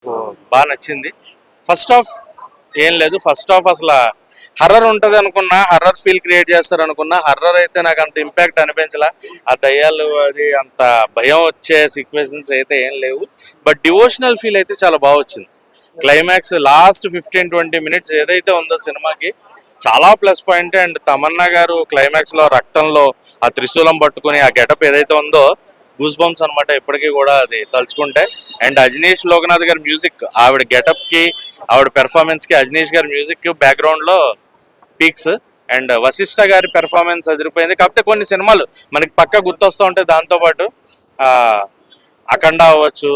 బాగా నచ్చింది. First half ఏం లేదు, ఫస్ట్ హాఫ్ అసలు హర్రర్ ఉంటుంది అనుకున్నా, హర్రర్ ఫీల్ క్రియేట్ చేస్తారు అనుకున్నా, హర్రర్ అయితే నాకు అంత ఇంపాక్ట్ అనిపించలా. ఆ దయ్యాలు అది అంత భయం వచ్చే సిచ్యువేషన్స్ అయితే ఏం లేవు. బట్ డివోషనల్ ఫీల్ అయితే చాలా బాగా వచ్చింది. క్లైమాక్స్ లాస్ట్ 15-20 మినిట్స్ ఏదైతే ఉందో సినిమాకి చాలా ప్లస్ పాయింట్. అండ్ తమన్నా గారు క్లైమాక్స్ లో రక్తంలో ఆ త్రిశూలం పట్టుకుని ఆ గెటప్ ఏదైతే ఉందో గూస్ బంప్స్ అనమాట ఎప్పటికీ కూడా అది తలుచుకుంటే. అండ్ అజనీష్ లోకనాథ్ గారి మ్యూజిక్, ఆవిడ గెటప్ కి ఆవిడ పెర్ఫార్మెన్స్ కి అజనీష్ గారి మ్యూజిక్ బ్యాక్గ్రౌండ్ లో పీక్స్. అండ్ వశిష్ఠ గారి పెర్ఫార్మెన్స్ అదిరిపోయింది. కాకపోతే కొన్ని సినిమాలు మనకి పక్క గుర్తొస్తూ ఉంటాయి. దాంతోపాటు అఖండ అవ్వచ్చు,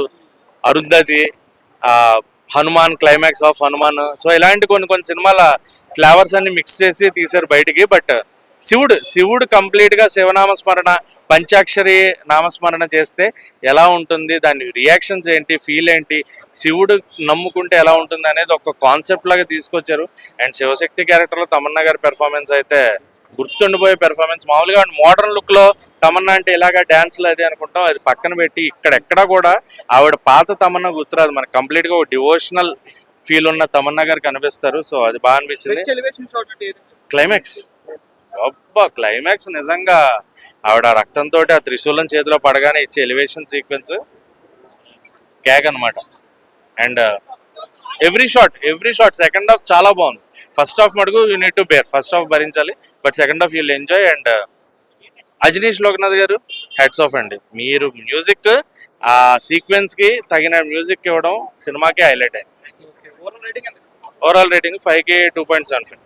అరుంధతి, ఆ Hanuman, climax of Hanuman. So ఇలాంటి కొన్ని కొన్ని సినిమాల ఫ్లేవర్స్ అన్ని మిక్స్ చేసి తీశారు బయటికి. బట్ శివుడు కంప్లీట్ గా శివనామస్మరణ, పంచాక్షరి నామస్మరణ చేస్తే ఎలా ఉంటుంది, దాని రియాక్షన్స్ ఏంటి, ఫీల్ ఏంటి, శివుడు నమ్ముకుంటే ఎలా ఉంటుంది అనేది ఒక కాన్సెప్ట్ లాగా తీసుకొచ్చారు. అండ్ శివశక్తి క్యారెక్టర్ లో తమన్నా గారి పెర్ఫార్మెన్స్ అయితే గుర్తుండిపోయే పెర్ఫార్మెన్స్. మామూలుగా మోడర్న్ లుక్ లో తమన్నా అంటే ఇలాగా డాన్స్లు అది అనుకుంటాం, అది పక్కన పెట్టి ఇక్కడెక్కడా కూడా ఆవిడ పాత తమన్నా గుర్తురాదు మనకి. కంప్లీట్ గా ఒక డివోషనల్ ఫీల్ ఉన్న తమన్నా గారు కనిపిస్తారు. సో అది బాగా అనిపించింది. క్లైమాక్స్, అబ్బా క్లైమాక్స్ నిజంగా ఆవిడ రక్తంతో ఆ త్రిశూలం చేతిలో పడగానే ఇచ్చే ఎలివేషన్ సీక్వెన్స్ కేక్ అనమాట. And every shot second half చాలా బాగుంది. ఫస్ట్ హాఫ్ మటుకు you need to bear, first half భరించాలి. But second half you'll enjoy. And Ajaneesh Loknath garu hats of అండి. మీరు మ్యూజిక్ ఆ సీక్వెన్స్ కి తగిన మ్యూజిక్ ఇవ్వడం సినిమాకి హైలైట్ అయింది. ఓవరాల్ రేటింగ్ 5కి 2.75.